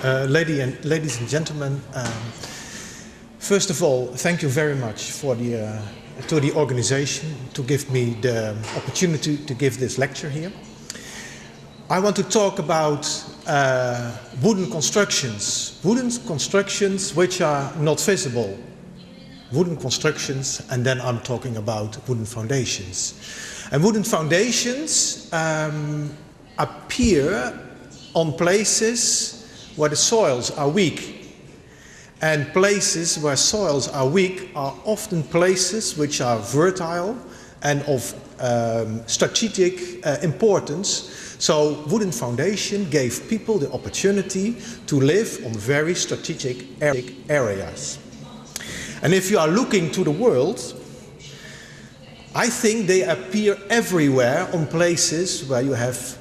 Ladies and gentlemen, first of all, thank you very much for to the organization to give me the opportunity to give this lecture here. I want to talk about wooden constructions which are not visible. Wooden constructions, and then I'm talking about wooden foundations. And wooden foundations appear on places where the soils are weak. And places where soils are weak are often places which are fertile and of strategic importance. So wooden foundation gave people the opportunity to live on very strategic areas. And if you are looking to the world, I think they appear everywhere on places where you have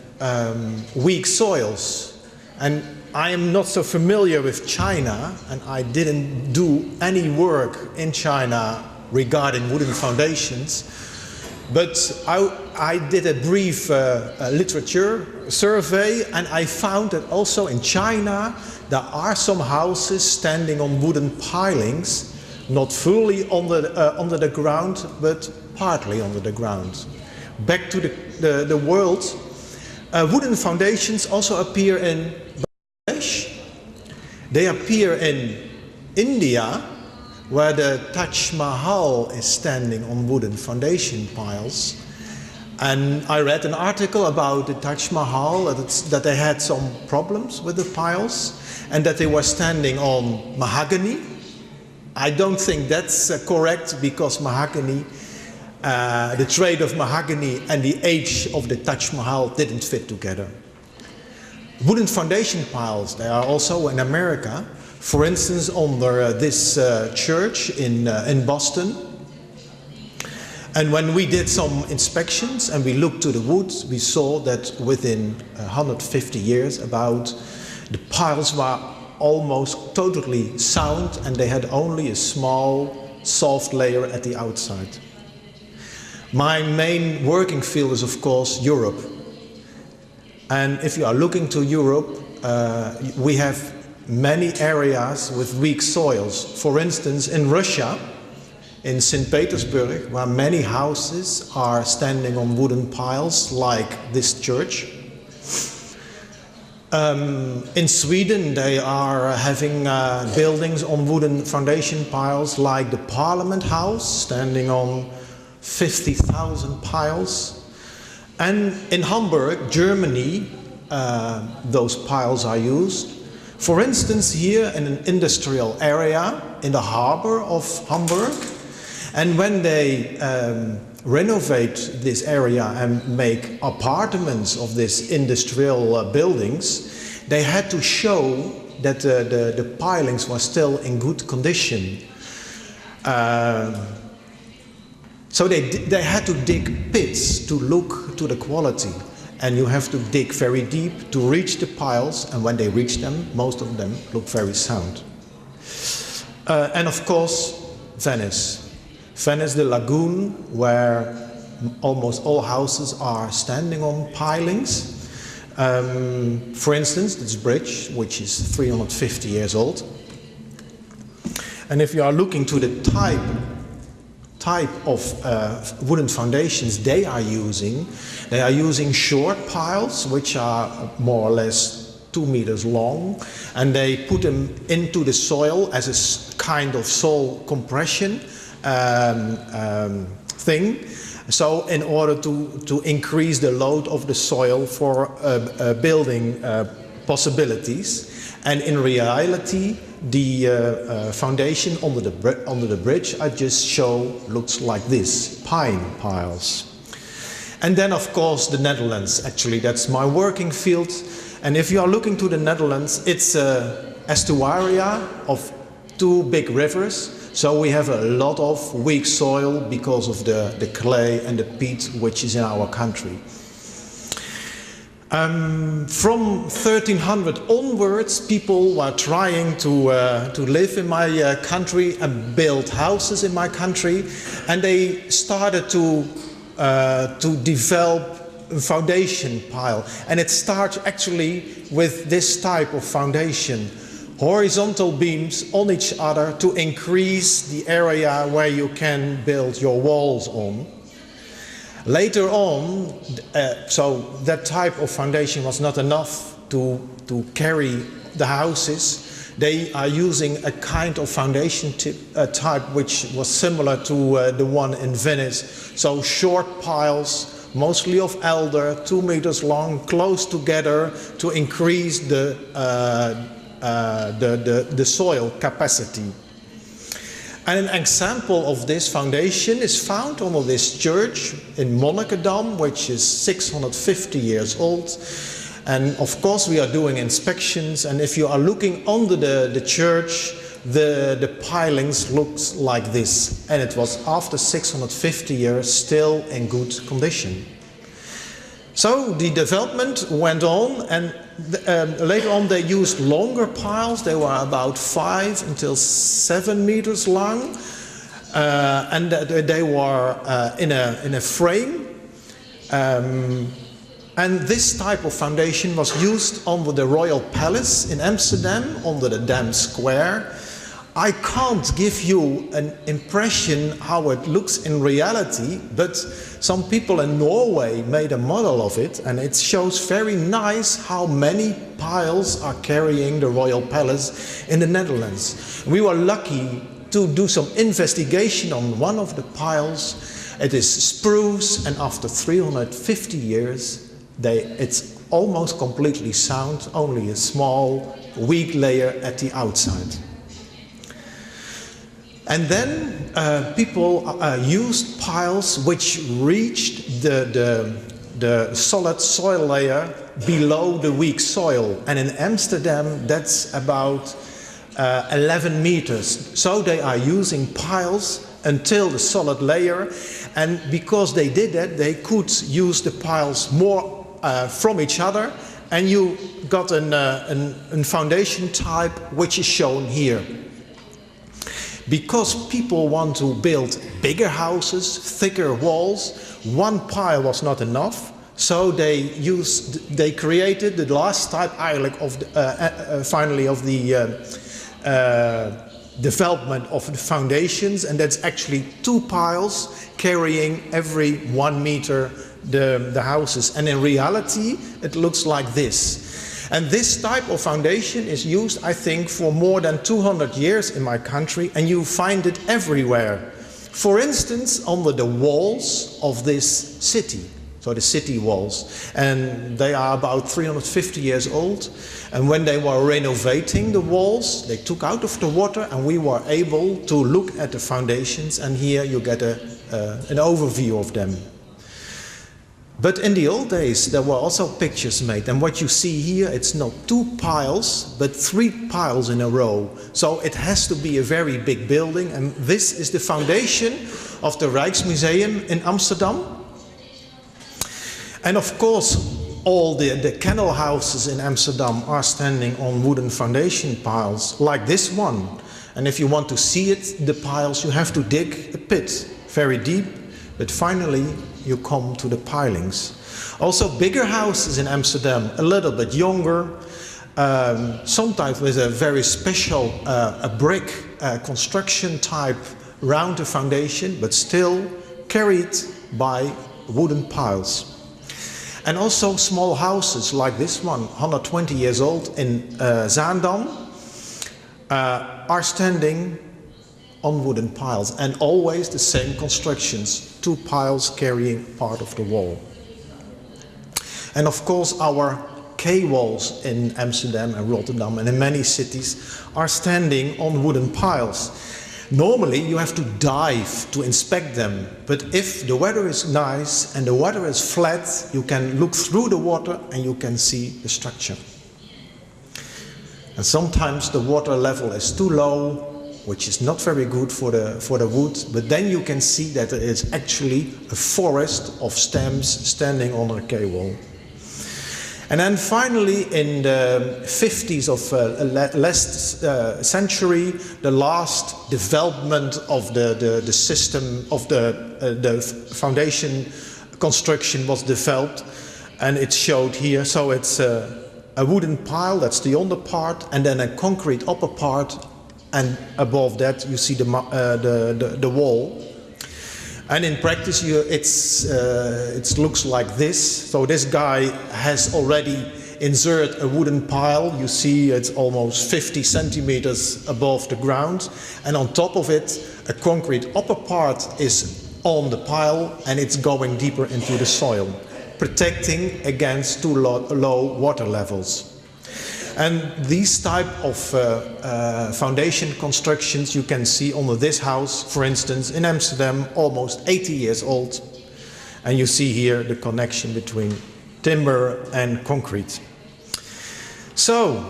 weak soils. And I am not so familiar with China, and I didn't do any work in China regarding wooden foundations. But I did a brief literature survey, and I found that also in China there are some houses standing on wooden pilings, not fully under the ground, but partly under the ground. Back to the world, wooden foundations also appear in Bangladesh. They appear in India, where the Taj Mahal is standing on wooden foundation piles. And I read an article about the Taj Mahal, that they had some problems with the piles, and that they were standing on mahogany. I don't think that's correct, because mahogany, the trade of mahogany and the age of the Taj Mahal didn't fit together. Wooden foundation piles, they are also in America. For instance, under this church in Boston. And when we did some inspections and we looked to the wood, we saw that within 150 years about, the piles were almost totally sound, and they had only a small soft layer at the outside. My main working field is, of course, Europe. And if you are looking to Europe, we have many areas with weak soils. For instance, in Russia, in St. Petersburg, where many houses are standing on wooden piles like this church. In Sweden, they are having buildings on wooden foundation piles like the Parliament House, standing on 50,000 piles. And in Hamburg, Germany, those piles are used. For instance, here in an industrial area in the harbor of Hamburg. And when they renovate this area and make apartments of these industrial buildings, they had to show that the pilings were still in good condition. So they had to dig pits to look to the quality. And you have to dig very deep to reach the piles, and when they reach them, most of them look very sound. And of course, Venice. Venice, the lagoon, where almost all houses are standing on pilings. For instance, this bridge, which is 350 years old. And if you are looking to the type of wooden foundations they are using short piles, which are more or less 2 meters long, and they put them into the soil as a kind of soil compression thing. So in order to increase the load of the soil for building possibilities. And in reality, the foundation under the bridge I just show looks like this, pine piles. And then of course the Netherlands, actually that's my working field. And if you are looking to the Netherlands, it's an estuaria of 2 big rivers. So we have a lot of weak soil because of the clay and the peat which is in our country. From 1300 onwards, people were trying to live in my country and build houses in my country, and they started to develop foundation pile. And it starts actually with this type of foundation. Horizontal beams on each other to increase the area where you can build your walls on. Later on, so that type of foundation was not enough to carry the houses. They are using a kind of foundation type which was similar to the one in Venice. So short piles, mostly of elder, 2 meters long, close together to increase the soil capacity. And an example of this foundation is found under this church in Monnikendam, which is 650 years old. And of course we are doing inspections, and if you are looking under the church, the pilings looks like this. And it was after 650 years still in good condition. So the development went on, and later on they used longer piles. They were about 5 until 7 meters long, and they were in a frame. And this type of foundation was used under the Royal Palace in Amsterdam, under the Dam Square. I can't give you an impression how it looks in reality, but some people in Norway made a model of it, and it shows very nice how many piles are carrying the Royal Palace in the Netherlands. We were lucky to do some investigation on one of the piles. It is spruce, and after 350 years, it's almost completely sound, only a small, weak layer at the outside. And then people used piles which reached the solid soil layer below the weak soil. And in Amsterdam, that's about 11 meters. So they are using piles until the solid layer. And because they did that, they could use the piles more from each other, and you got a foundation type which is shown here. Because people want to build bigger houses, thicker walls, one pile was not enough, so they created the last type of finally of the development of the foundations, and that's actually 2 piles carrying every 1 meter the houses. And in reality it looks like this. And this type of foundation is used, I think, for more than 200 years in my country, and you find it everywhere. For instance, under the walls of this city, so the city walls, and they are about 350 years old. And when they were renovating the walls, they took out of the water, and we were able to look at the foundations, and here you get an overview of them. But in the old days, there were also pictures made, and what you see here, it's not 2 piles, but 3 piles in a row. So it has to be a very big building, and this is the foundation of the Rijksmuseum in Amsterdam. And of course, all the canal houses in Amsterdam are standing on wooden foundation piles, like this one. And if you want to see it, the piles, you have to dig a pit, very deep, but finally you come to the pilings. Also bigger houses in Amsterdam, a little bit younger, sometimes with a very special a brick construction type round the foundation, but still carried by wooden piles. And also small houses like this one, 120 years old in Zaandam, are standing on wooden piles, and always the same constructions, 2 piles carrying part of the wall. And of course our quay walls in Amsterdam and Rotterdam and in many cities are standing on wooden piles. Normally you have to dive to inspect them, but if the weather is nice and the water is flat, you can look through the water and you can see the structure. And sometimes the water level is too low, which is not very good for the wood, but then you can see that it is actually a forest of stems standing on a quay wall. And then finally, in the 50s of last century, the last development of the system of the foundation construction was developed, and it's showed here. So it's a wooden pile, that's the under part, and then a concrete upper part, and above that you see the wall. And in practice, it looks like this. So this guy has already inserted a wooden pile. You see it's almost 50 centimeters above the ground. And on top of it, a concrete upper part is on the pile, and it's going deeper into the soil, protecting against too low water levels. And these type of foundation constructions you can see under this house, for instance, in Amsterdam, almost 80 years old. And you see here the connection between timber and concrete. So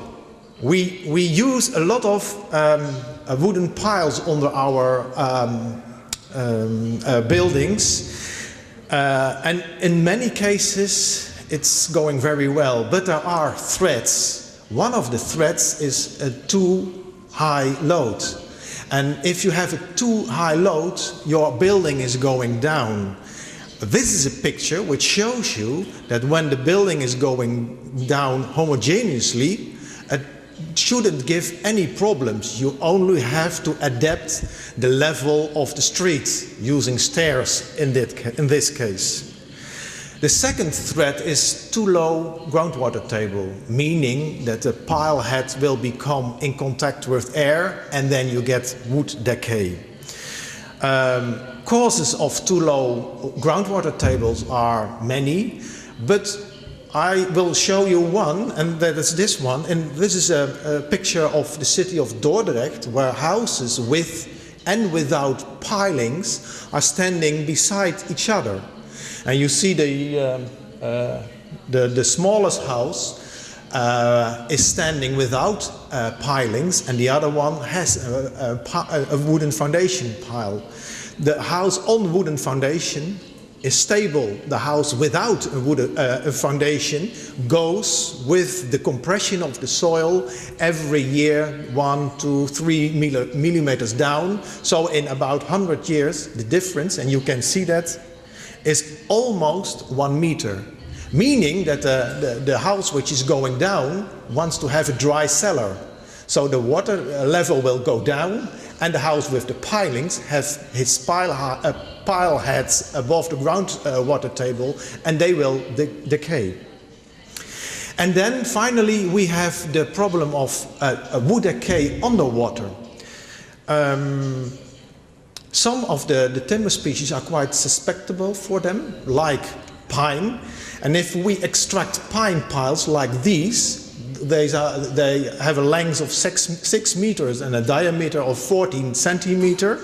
we use a lot of wooden piles under our buildings, and in many cases it's going very well, but there are threats. One of the threats is a too high load. And if you have a too high load, your building is going down. This is a picture which shows you that when the building is going down homogeneously, it shouldn't give any problems. You only have to adapt the level of the street using stairs in this case. The second threat is too low groundwater table, meaning that the pile head will become in contact with air and then you get wood decay. Causes of too low groundwater tables are many, but I will show you one, and that is this one. And this is a picture of the city of Dordrecht, where houses with and without pilings are standing beside each other. And you see the smallest house is standing without pilings, and the other one has a wooden foundation pile. The house on wooden foundation is stable. The house without a wooden foundation goes with the compression of the soil every year 1 to 3 millimeters down. So in about 100 years, the difference, and you can see that, is almost 1 meter, meaning that the house which is going down wants to have a dry cellar. So the water level will go down, and the house with the pilings has its pile heads above the groundwater table, and they will decay. And then finally we have the problem of wood decay underwater. Some of the timber species are quite susceptible for them, like pine. And if we extract pine piles like these, they have a length of 6 meters and a diameter of 14 centimeters.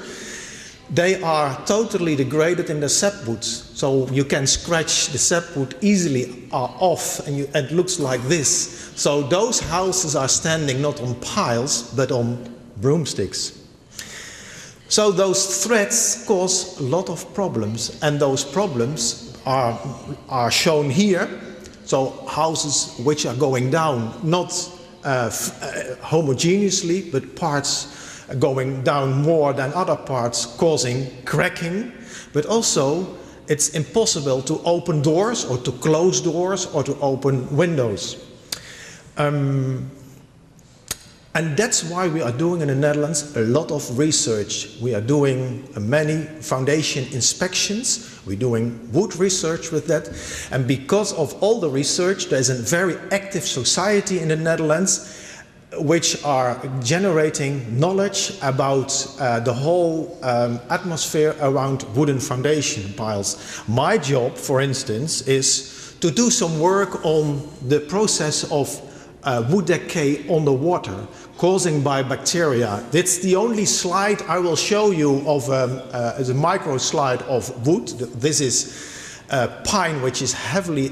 They are totally degraded in the sapwood. So you can scratch the sapwood easily off, and it looks like this. So those houses are standing not on piles, but on broomsticks. So those threats cause a lot of problems, and those problems are shown here. So houses which are going down, not homogeneously, but parts going down more than other parts, causing cracking. But also it's impossible to open doors or to close doors or to open windows. And that's why we are doing in the Netherlands a lot of research. We are doing many foundation inspections. We're doing wood research with that. And because of all the research, there's a very active society in the Netherlands which are generating knowledge about the whole atmosphere around wooden foundation piles. My job, for instance, is to do some work on the process of wood decay underwater, causing by bacteria. That's the only slide I will show you of as a micro slide of wood. This is pine, which is heavily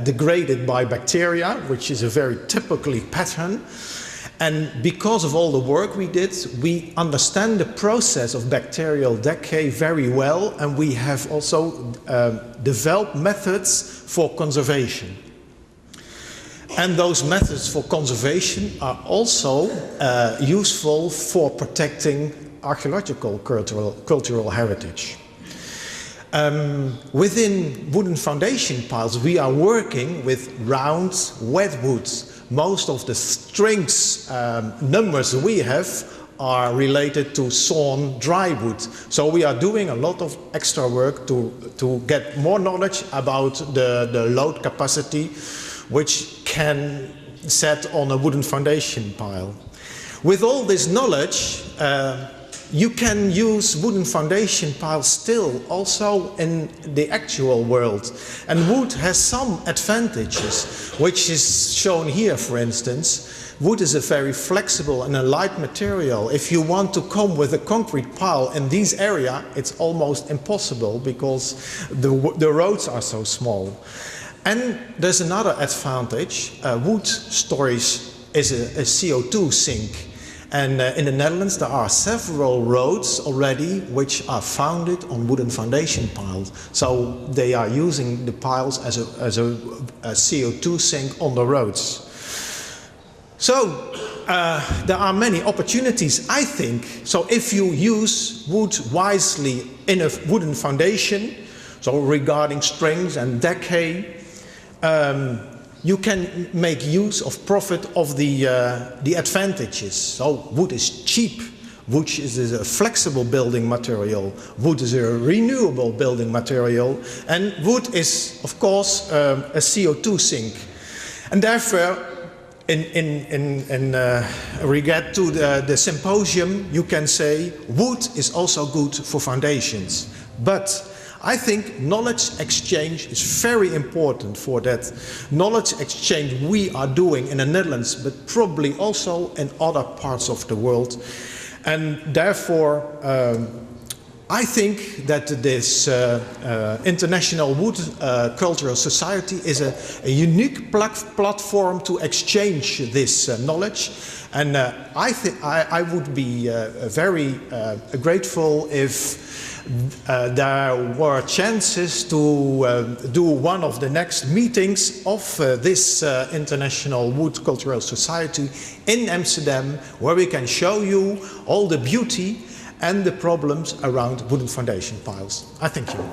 degraded by bacteria, which is a very typically pattern. And because of all the work we did, we understand the process of bacterial decay very well, and we have also developed methods for conservation. And those methods for conservation are also useful for protecting archaeological cultural heritage. Within wooden foundation piles, we are working with round, wet woods. Most of the strings numbers we have are related to sawn dry wood. So we are doing a lot of extra work to get more knowledge about the load capacity which can set on a wooden foundation pile. With all this knowledge, you can use wooden foundation piles still also in the actual world. And wood has some advantages, which is shown here, for instance. Wood is a very flexible and a light material. If you want to come with a concrete pile in this area, it's almost impossible because the roads are so small. And there's another advantage. Wood storage is a CO2 sink. And in the Netherlands there are several roads already which are founded on wooden foundation piles. So they are using the piles as a CO2 sink on the roads. So there are many opportunities, I think. So if you use wood wisely in a wooden foundation, so regarding strings and decay, you can make use of profit of the advantages. So wood is cheap. Wood is a flexible building material. Wood is a renewable building material. And wood is, of course, a CO2 sink. And therefore, in regard to the symposium, you can say wood is also good for foundations. But I think knowledge exchange is very important for that. Knowledge exchange we are doing in the Netherlands, but probably also in other parts of the world. And therefore, I think that this International Wood Cultural Society is a unique platform to exchange this knowledge. And I would be very grateful if there were chances to do one of the next meetings of this International Wood Cultural Society in Amsterdam, where we can show you all the beauty and the problems around wooden foundation piles. I thank you.